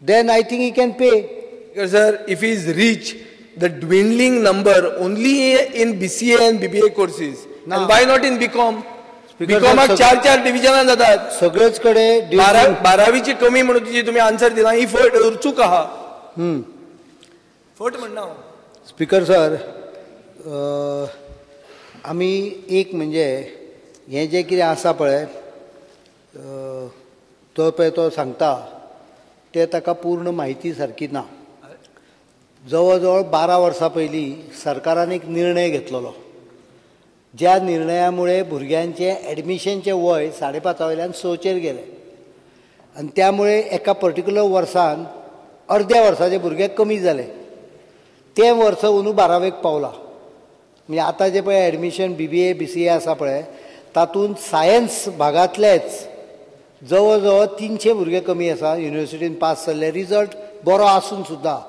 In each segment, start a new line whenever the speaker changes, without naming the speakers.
then I think he can pay.
Because sir, if he is rich, the dwindling number only in BCA and BBA courses.
No.
And why not in BCom?
Because
BCom चार division जातात.
सगळेच कडे
12वीची कमी म्हणून जी तुम्ही answer दिला ही फट चूक आहा. फट म्हणना.
स्पीकर सर, आमी एक म्हणजे हे जे कितें आसा पळय तो पळय तो सांगता ते ताका पूर्ण म्हायती सारकी ना. जवळ जवळ 12 वर्सां पयलीं सरकारान एक निर्णय घेतलेलो, ज्या निर्णयामुळे भुरग्यांचे ॲडमिशनचे वय 5.5 वयल्यान 6चेर गेले आनी त्यामुळे एका पर्टिक्युलर वर्सान अर्ध्या वर्साचे भुरगे कमी जाले. ते वर्स अंदू 12वेक पावला. म्हणजे आतां जे पळय ॲडमिशन BBA BCA आसा पळय तातूंत सायन्स भागांतलेच जवळ जवळ 300 भुरगे कमी आसा युनिवर्सिटीन पास जाल्ले, रिजल्ट बरो आसून सुद्दां.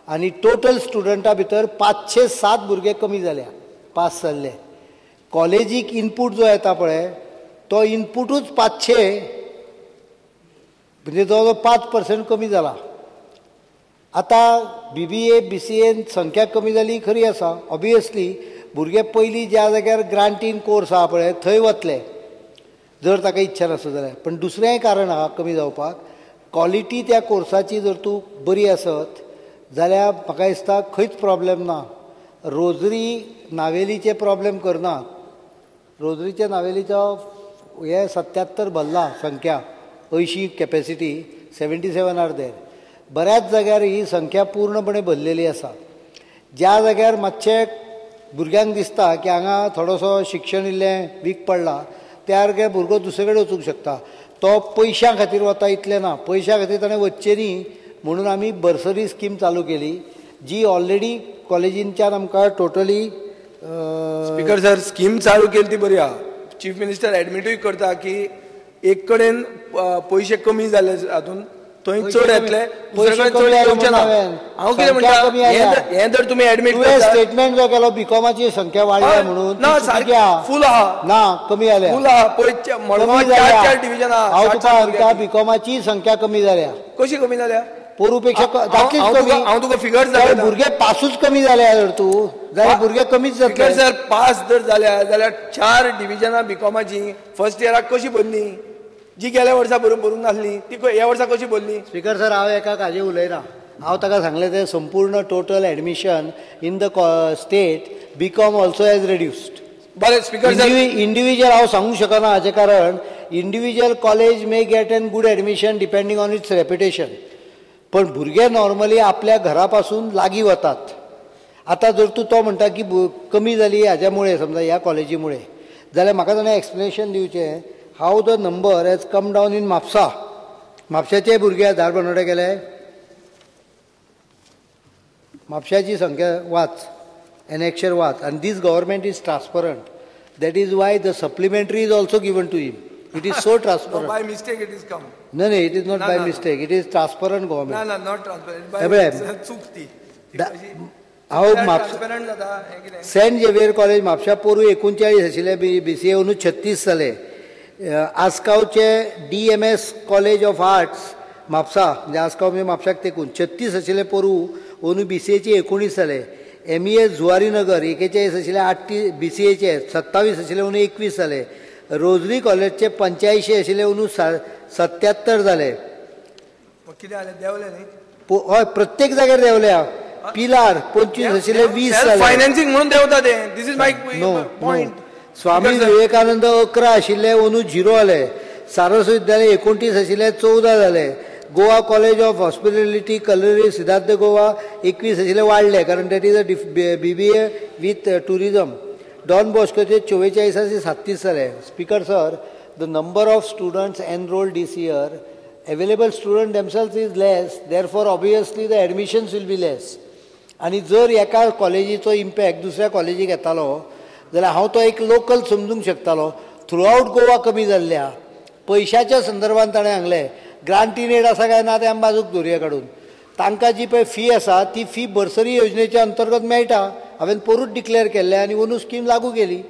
आनी टोटल स्टुडंटा भितर 507 भुरगे कमी जाल्या पास जाल्ले. कॉलेजीक इनपूट जो येता पळय तो इनपूटूच 500 म्हणजे जवळ जवळ 5% कमी जाला. आतां BBA BCA संख्या कमी जाली खरी आसा. ऑब्वियसली भुरगे पयलीं ज्या जाग्यार ग्रांटीन कोर्स आहा पळय थंय वतले जर ताका इच्छा नासत जाल्यार. पण दुसरेंय कारण आहा कमी जावपाक. क्वॉलिटी त्या कोर्साची जर तूं बरी आसत जाल्यार म्हाका दिसता खंयच प्रॉब्लेम ना. रोजरी नावेलीचे प्रॉब्लेम करनात. रोजरीच्या नावेलीचो हे 77 भरला संख्या, 80 कॅपॅसिटी, 77 आर देर. बऱ्याच जाग्यार ही संख्या पूर्णपणे भरलेली आसा. ज्या जाग्यार मातशें भुरग्यांक दिसता की हांगा थोडोसो शिक्षण इल्लें वीक पडला त्या जाग्यार भुरगो दुसरे कडेन वचूंक शकता. तो पयशां खातीर वता इतलें ना. पयशां खातीर ताणें वचचें न्ही म्हणून आमी बर्सरी स्कीम चालू केली जी ऑलरेडी कॉलेजींच्यान आमकां टोटली.
स्पीकर सर, स्कीम चालू केली ती बरी आहा. चीफ मिनिस्टर एडमिटूय करता की एक कडेन पयशे कमी जाले हातून थंय चड येतले, हांव कितें म्हणटा हें जर तुमी एडमिट
स्टेटमेंट जो केलो बीकॉमाची संख्या वाडल्या म्हणून
फूल आहा
ना कमी जाल्या.
फूल आहा पळय डिव्हिजन आहा.
हांव तुका सांगता बीकॉमाची संख्या कमी जाल्या.
कशी कमी जाल्या?
पोरूपेक्षा जातलीच कमी.
हांव तुका फिगर्स दाखयता.
भुरगे पासूच कमी जाल्या जर तूं जाल्यार भुरगे कमीच जातले.
सर पास जर जाल्या जाल्यार 4 डिव्हिजनां बीकॉमाची फर्स्ट इयराक कशी भरली? जी गेल्या वर्सा भरूंक नासली ती ह्या वर्सा कशी भरली?
स्पीकर सर, हांव एका हाजेर उलयना. हांव ताका सांगलें तें संपूर्ण total admission in the state BCom also has reduced.
बरें स्पीकर सर,
इंडिव्हिज्युअल हांव सांगूंक शकना हाचें कारण individual college may get an good admission depending on its reputation. पण भुरगे नॉर्मली आपल्या घरा पासून लागीं वतात. आतां जर तूं तो म्हणटा की कमी जाली हाज्यामुळे समजा ह्या कॉलेजीमुळे जाल्यार म्हाका ताणें एक्सप्लेनेशन दिवचें how the number has come down in Mapusa. म्हापशाचे भुरगे धारबांदोडे गेले. म्हापशाची संख्या वाच, एनेक्शर वाच. आनी this government is transparent. That is why the supplementary is also given to him. It is so transparent.
No, by mistake it is come.
No, it is not by mistake. It is transparent government.
No, not transparent. By चुकती.
हांव
transparent जाता.
Saint Xavier college Mapusa पोरू 39 आशिल्ले, BCA अंदू 36 जाले. आसगांवचे DMS college of arts Mapusa म्हणजे आसगांव म्हणजे म्हापशाक तेकून 36 आशिल्ले पोरू अंदू BCAचे 19 जाले. MES जुवारीनगर 41 आशिल्ले 8 BCAचे 27 आशिल्ले अंदू 21 जाले. रोजरी कॉलेजचे 85 आशिल्ले अंदू 77 जाले.
कितें जालें देंवले न्ही?
हय, प्रत्येक जाग्यार देंवल्या. पिलार 25 आशिल्ले 20 जाले.
फायनान्सिंग म्हणून देंवता ते. दिस is my point.
Swami Vivekananda 11 आशिल्ले अंदू 0 जाले. सारस्वत विद्यालय 29 आशिल्ले 14 जाले. Goa college of hospitality culinary Siddharth Goa 21 आशिल्ले वाडले कारण that is a BBA with tourism. Don बॉस्कोचे 44 आनी 37 जाले. Speaker sir, the number of students enrolled this year, available student themselves is less, therefore obviously the admissions will be less. आनी जर एका कॉलेजीचो impact दुसऱ्या कॉलेजीक येतालो जाल्यार हांव तो एक लोकल समजूंक शकतालो. थ्रू आवट गोवा कमी जाल्ल्या पयशाच्या संदर्भात ताणें सांगलें ग्रांटीन एड आसा काय ना तें आमी बाजूक धरया काडून. तांकां जी पळय फी आसा ती फी बर्सरी योजनेच्या अंतर्गत मेळटा. हांवें पोरूच डिक्लेअर केल्लें आनी अंदू स्कीम लागू केली.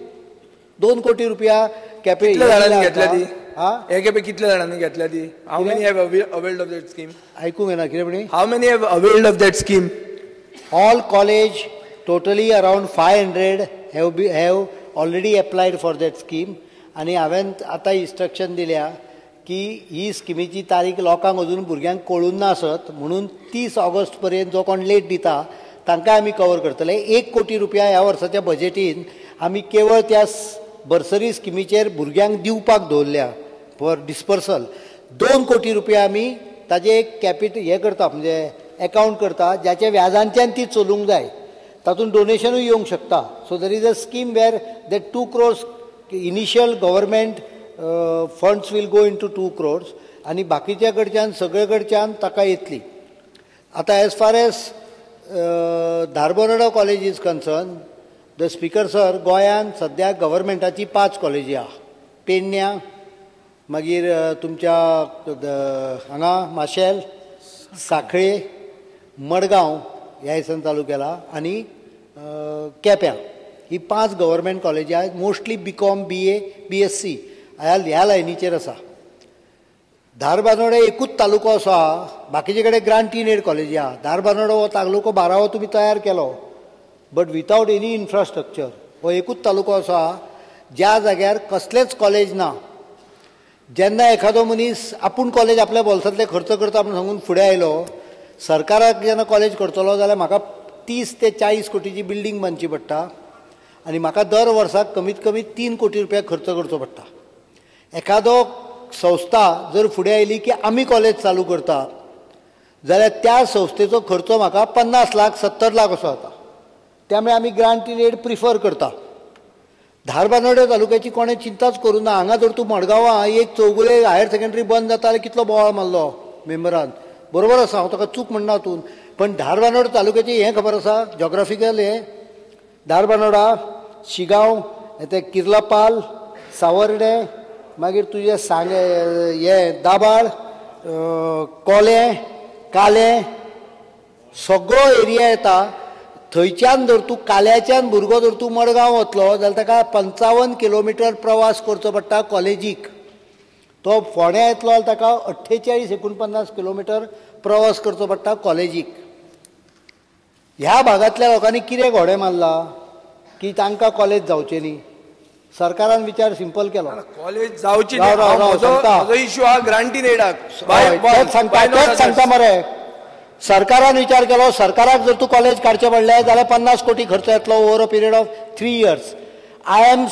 2 कोटी रुपया कॅपिटल
घेतल्या ती हे खेपे कितल्या जाणांनी घेतल्या ती? How many have availed of that scheme?
आयकूंक येना कितें म्हणी?
How many have availed of that scheme?
All college, totally around 500 have already applied for that scheme. आणि हांवें आतां इन्स्ट्रक्शन दिल्या की ही स्किमीची तारीख लोकांक अजून भुरग्यांक कळून ना आसत म्हणून 30 ऑगस्ट पर्यंत जो कोण लेट दिता तांकां आमी कवर करतले. 1 कोटी रुपया ह्या वर्साच्या बजेटीन आमी केवळ त्या बर्सरी स्किमीचेर भुरग्यांक दिवपाक दवरल्या फॉर डिस्पर्सल. 2 कोटी रुपया आमी ताजे एक हे करता म्हणजे अकाउंट करता ज्याच्या व्याजांच्यान ती चलूंक जाय. तातूंत डोनेशनूय येवंक शकता. So there is a scheme where that 2 crores initial government funds will go into 2 crores आनी बाकीच्या कडच्यान सगळे कडच्यान ताका येतली. आतां as far as Dharbandora college is concern, the speaker sir, गोंयांत सद्याक गव्हर्मेंटाची 5 कॉलेजी आहा. पेडण्या, मागीर तुमच्या हांगा माशेल, सांखळे, मडगांव ह्या दिसान चालू केला आनी केप्यां ही 5 गव्हर्मेंट कॉलेजी आहेत. मोस्टली BCom, BA, BSc ह्या लायनीचेर आसा. धारबांदोडा एकूच तालुको असो आहा, बाकीचे कडेन ग्रांट इन एड कॉलेजी आहा. धारबांदोडा हो तालुको 12 तुमी तयार केलो बट विथआउट एनी इन्फ्रास्ट्रक्चर. हो एकूच तालुको असो आहा ज्या जाग्यार कसलेच कॉलेज ना. जेन्ना एखादो मनीस आपूण कॉलेज आपल्या बोल्सांतले खर्च करता म्हणून सांगून फुडें आयलो, सरकाराक जेन्ना कॉलेज करतलो जाल्यार म्हाका 30 ते 40 कोटीची बिल्डींग बांदची पडटा आनी म्हाका दर वर्साक कमीत कमी 3 कोटी रुपया खर्च करचो पडटा. एखादो संस्था जर फुडें आयली की आमी कॉलेज चालू करता जाल्यार त्या संस्थेचो खर्च म्हाका 50 लाख 70 लाख असो जाता. त्यामुळे आमी ग्रांट इन एड प्रिफर करता. धारबांदोडा तालुक्याची कोणें चिंताच करूं ना. हांगा जर तूं मडगांवां एक चौगुले हायर सेकंडरी बंद जाता जाल्यार कितलो बोवाळ मारलो मेंबरान. बरोबर आसा, हांव ताका चूक म्हणना हातून. पण धारबांदोडा तालुक्याचें हें खबर आसा जॉग्राफिकल हें? धारबांदोडा, शिगांव, ते किर्लापाल, सावर्डे, मागीर तुजें हें दाबाळ, कोले, काले सगळो एरिया येता. थंयच्यान जर तूं काल्याच्यान भुरगो जर तूं मडगांव वतलो जाल्यार ताका 55 किलोमिटर प्रवास करचो पडटा कॉलेजीक. तो फोंड्या येतलो जाल्यार ताका 48-49 किलोमिटर प्रवास करचो पडटा कॉलेजीक. ह्या भागांतल्या लोकांनी कितें घोडे मारला की तांकां कॉलेज जावचें न्ही? सरकारान विचार सिंपल केलो.
कॉलेज जावची
सांगता
इश्यू हा ग्रांट इन एडाक.
तेच सांगता मरे. सरकारान विचार केलो, सरकाराक जर तूं कॉलेज काडचें पडलें जाल्यार 50 कोटी खर्च येतलो over a period of 3 years. I am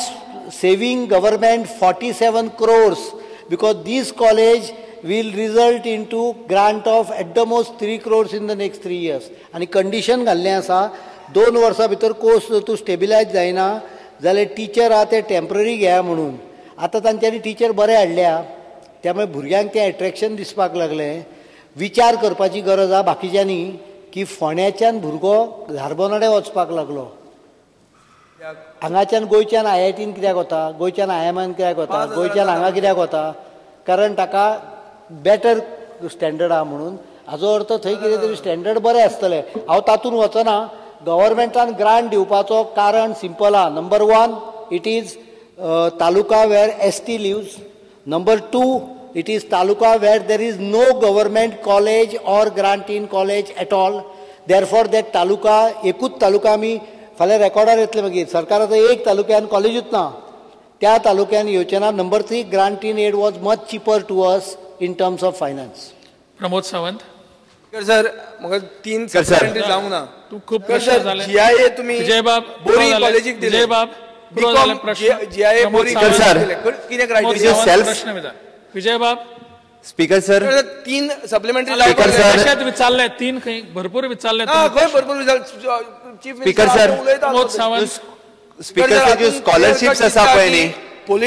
saving government 47 crores because this college will result into grant of at the most 3 crores in the next 3 years. आनी कंडिशन घाल्लें आसा 2 वर्सां भितर कोर्स जर तूं स्टेबिलायज जायना जाल्यार टीचर आहा ते टेम्पररी घेया म्हणून. आतां तांच्यांनी टीचर बरे हाडल्या त्यामुळे भुरग्यांक तें एट्रॅक्शन दिसपाक लागलें. विचार करपाची गरज आहा बाकीच्यांनी की फोंड्याच्यान भुरगो धारबांदोडा वचपाक लागलो. हांगाच्यान गोंयच्यान IITन कित्याक वता, गोंयच्यान IIMan कित्याक वता, गोंयच्यान हांगा कित्याक वता? कारण ताका बेटर स्टँडर्ड आहा म्हणून. हाजो अर्थ थंय कितें तरी स्टँडर्ड बरें आसतलें. हांव तातूंत वचना. गव्हर्मेंटान ग्रांट दिवपाचो कारण सिंपल आहा. Number 1 it is taluka where ST lives. Number 2 it is taluka where there is no government college or grant in college at all. Therefore that taluka एकूच तालुका आमी फाल्यां रेकॉर्डार येतले मागीर. सरकाराचो एक तालुक्यान कॉलेजूच ना त्या तालुक्यान येवचें ना. Number 3 grant in aid was much cheaper to us in terms of finance.
Pramod Sawant.
Sir म्हाका 3 सप्लिमेंटरी जावंक ना.
तू खूप प्रश्न झाले.
GIA तुम्ही
विजयबाब
बोरी कॉलेजीक दिले.
विजयबाब
GIA बोरी कितें क्रायटेरिया?
विजयबाब.
स्पीकर सर
3 सप्लिमेंटरी
कशात विचारले? 3 खंय भरपूर विचारले.
खंय भरपूर chief
speaker sir
Pramod Sawant.
Speaker sir जो स्कॉलरशिप्स आसा पळय न्ही,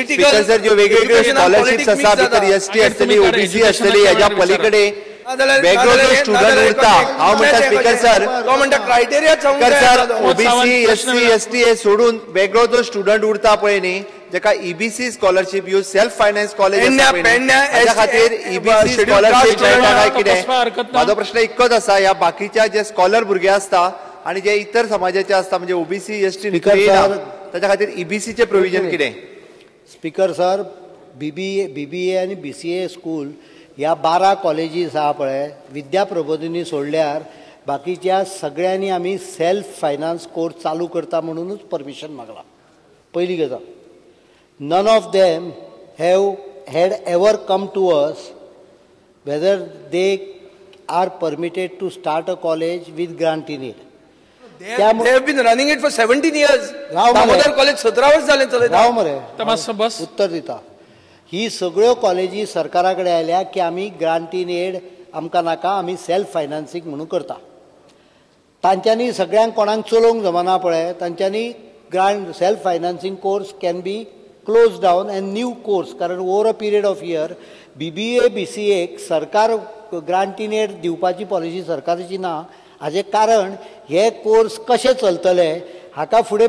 स्पीकर सर ज्यो वेगवेगळ्यो स्कॉलरशिप्स आसा भितर ST आसतली, OBC आसतली, हेज्या पलीकडे वेगळो जो स्टुडंट उरता. हांव म्हणटा स्पीकर सर
तो म्हणटा criteria
sir OBC SC ST हे सोडून वेगळो जो स्टुडंट उरता पळय न्ही जेका EBC स्कॉलरशिप ह्यो सेल्फ फायनान्स कॉलेज हाच्या खातीर EBC स्कॉलरशिप मेळटा काय कितें? म्हाजो प्रश्न इतकोच आसा. ह्या बाकीच्या जे स्कॉलर भुरगे आसता आनी जे इतर समाजाचे आसता म्हणजे OBC ST ताच्या खातीर EBC चे प्रोविजन कितें?
स्पीकर सर BBA आणि BCA स्कूल ह्या 12 कॉलेजीस आहा पळय विद्या प्रबोधिनी सोडल्यार बाकीच्या सगळ्यांनी आमी सेल्फ फायनान्स कोर्स चालू करता म्हणूनच परमिशन मागला. पहिली गजाल, none of them had ever come to us whether they are permitted to start a college with grant in it.
They have been running it for 17 years. Damodar college 17 वर्ष झाले चलयता.
राव मरे
बस
उत्तर दिता. ही सगळ्यो कॉलेजी सरकारा कडेन आयल्या की आमी ग्रांट इन एड आमकां नाका, आमी सेल्फ फायनान्सिंग म्हणून करता. तांच्यांनी सगळ्यांक कोणाक चलोवंक जमना पळय, तांच्यांनी grant self financing course can be close down and new course, कारण over a period of year BBA BCA सरकार ग्रांट इन एड दिवपाची पॉलिसी सरकाराची ना. हाजें कारण हे कोर्स कशे चलतले, हाका फुडें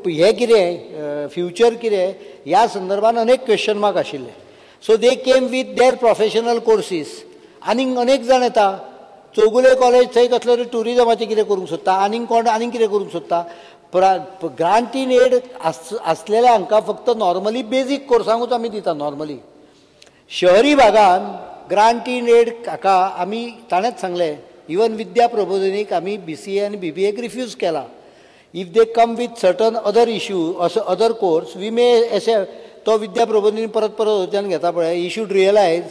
हे कितें फ्युचर कितें ह्या संदर्भात अनेक क्वेश्चन मार्क आशिल्ले. So they came with there professional courses. आनीक अनेक जाण येता, चौगुले कॉलेज थंय कसले टुरिजमाचें कितें करूंक सोदता, आनीक कोण आनीक कितें करूंक सोदता. ग्रांट इन एड आसलेल्या हांकां फक्त नॉर्मली बेजीक कोर्सांकूच आमी दिता. नॉर्मली शहरी भागान ग्रांट इन एड हाका आमी ताणेंच सांगलें, इवन विद्या प्रबोधिनीक आमी BCA आनी BBAक रिफ्यूज केला. If they come with certain other issue other course we may assess तो विद्या प्रबोधिनी परत वचून घेता पळय. यू शूड रियलायज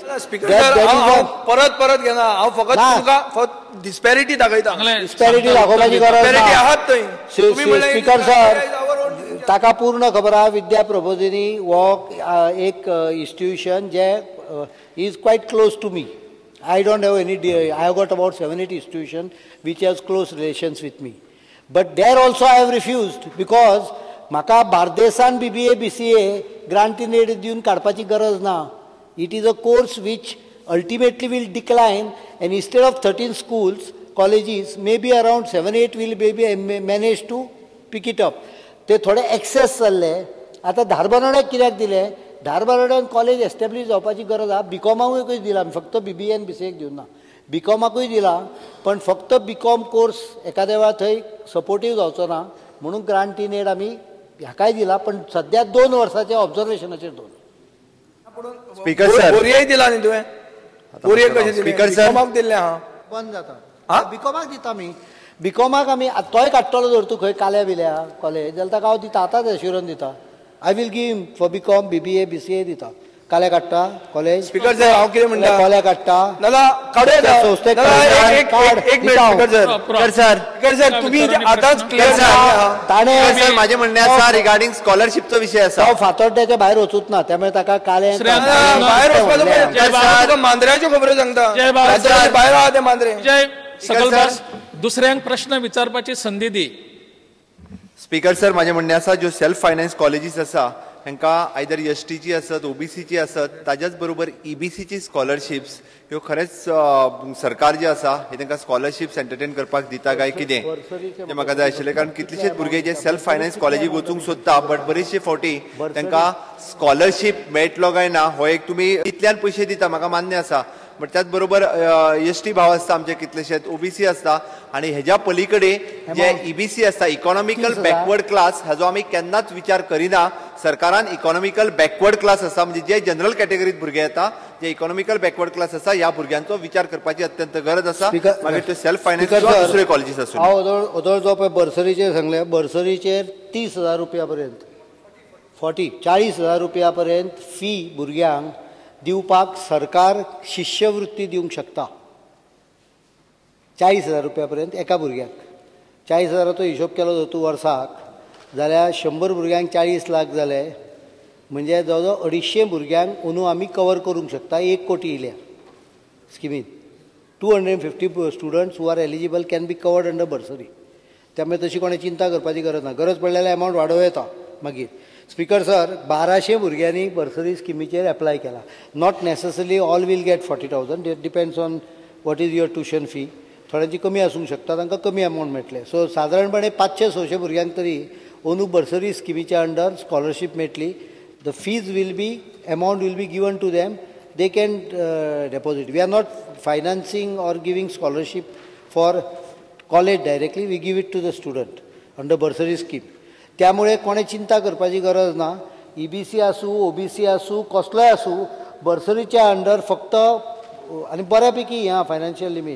परत घेना. हांव फकत तुमकां डिस्पॅरिटी दाखयता.
डिस्पॅरिटी दाखोवपाची गरज ना. स्पीकर सर, ताका पूर्ण खबर आहा विद्या प्रबोधिनी हो एक इन्स्टिट्यूशन जे is quite close to me. I don't have any, I have got about 7-8 institutions which has close relations with me. But there also I have refused because म्हाका बार्देसान BBA BCA grant in aid दिवन काडपाची गरज ना. It is a course which ultimately will decline, and instead of 13 schools, colleges, maybe around 7-8 will maybe manage to pick it up. ते थोडे excess चल्ले. आता धारबांदोड्याक कित्याक दिले? धारबांदोड्यान कॉलेज एस्टॅब्लीश जावपाची गरज आहा. BCOMाकूय दिला, फक्त BBA आनी BCAक दिवना. BCOMाकूय दिला, पण फक्त BCOM कोर्स एखाद्या वेळा थंय सपोर्टीव जावचो ना म्हणून ग्रांट इन एड आमी हाकाय दिला. पण सध्या 2 वर्साच्या ऑब्झर्वेशनाचेर दवरला.
स्पीकर सर,
बोरयेय दिला न्ही तुवें? बोरये कशें दिले?
स्पीकर सर,
BCOMाक दिल्लें आहा.
बंद जाता. BCOMाक दिता आमी. BCOMाक आमी तोय काडटलो जर तूं खंय काल्या बिल्या कॉलेज जाल्यार ताका हांव दिता, आतांच एश्युरन्स दिता. I will give him for BCom, BBA, BCA दिता. काल्या काडटा कॉलेज.
स्पीकर सर, हांव कितें म्हणटा,
कोल्या काडटा
नाला काडूया.
संस्थेक
एक मिनिट स्पीकर सर, तुम्ही आतांच क्लियर
ताणे
सर माझे म्हणणे आसा रिगार्डिंग स्कॉलरशिपचो विषय आसा.
तो फातोड्ड्याच्या भायर वचूच ना, त्यामुळे ताका काले
भायर वचपाचो मांद्र्याच्यो खबरो सांगता. भायर आहा ते मांद्रे.
दुसऱ्यांक प्रश्न विचारपाची संधी दी.
स्पीकर सर, माझे म्हणणे आसा ज्यो सेल्फ फायनान्स कॉलेजीस आसा हांकां आयदर STची आसत, OBCची आसत, ताच्याच बरोबर EBCची स्कॉलरशिप्स ह्यो खरेंच सरकार जे आसा हे तांकां स्कॉलरशिप्स एंटरटेन करपाक दिता काय कितें तें म्हाका जाय आशिल्लें. कारण कितलेशेच भुरगे जे सेल्फ फायनान्स कॉलेजीक वचूंक सोदता बट बरेचशे फावटी तांकां स्कॉलरशीप मेळटलो काय ना हो एक तुमी इतल्यान पयशे दिता म्हाका मान्य आसा. बट त्याच बरोबर ST भाव आसता आमचे कितलेशेच, OBC आसता, आनी हेज्या पलीकडे जे EBC आसता इकॉनॉमिकल बॅकवर्ड क्लास हाजो आमी केन्नाच विचार करिना. सरकारान इकॉनॉमिकल बॅकवर्ड क्लास आसा म्हणजे जे जनरल कॅटेगरीत भुरगे येता जे इकॉनॉमिकल बॅकवर्ड क्लास आसा ह्या भुरग्यांचो विचार करपाची अत्यंत गरज आसा. मागीर त्यो सेल्फ फायनान्स दुसरे कॉलेजीस आसूं.
हांव ओदळ जो पळय बर्सरीचेर सांगलें, बर्सरीचेर 30,000 रुपया पर्यंत 40,000 रुपया पर्यंत फी भुरग्यांक दिवपाक सरकार शिश्यवृत्ती दिवंक शकता. 40,000 रुपया पर्यंत एका भुरग्याक. 40,000चो हिशोब केलो जर तूं वर्साक जाल्यार 100 भुरग्यांक 40 लाख जाले म्हणजे जवळ जवळ 250 भुरग्यांक अंदू आमी कवर करूंक शकता 1 कोटी इल्या स्किमीन. 250 students who are eligible can be covered under bursary. त्यामुळे तशी कोणी चिंता करपाची गरज ना. गरज पडलेल्या अमावंट वाडोव येता. मागीर स्पीकर सर, 1200 भुरग्यांनी बर्सरी स्किमीचेर एप्लाय केला. Not necessary all will get 40,000. It depends on what is your tuition fee. थोड्यांची कमी आसूंक शकता, तांकां कमी अमावंट मेळटले. सो सादारणपणे 500-600 भुरग्यांक तरी अंदू बर्सरी स्किमीच्या अंडर स्कॉलरशीप मेळटली. The fees will be amount will be given to them. They can deposit. We are not financing or giving scholarship for college directly. We give it to the student under bursary scheme. त्यामुळे कोणे चिंता करपाची गरज ना. EBC आसूं OBC आसूं कसलोय आसूं बर्सरीच्या अंडर फक्त आनी बऱ्यापैकी ह्या फायनान्शियल लिमीट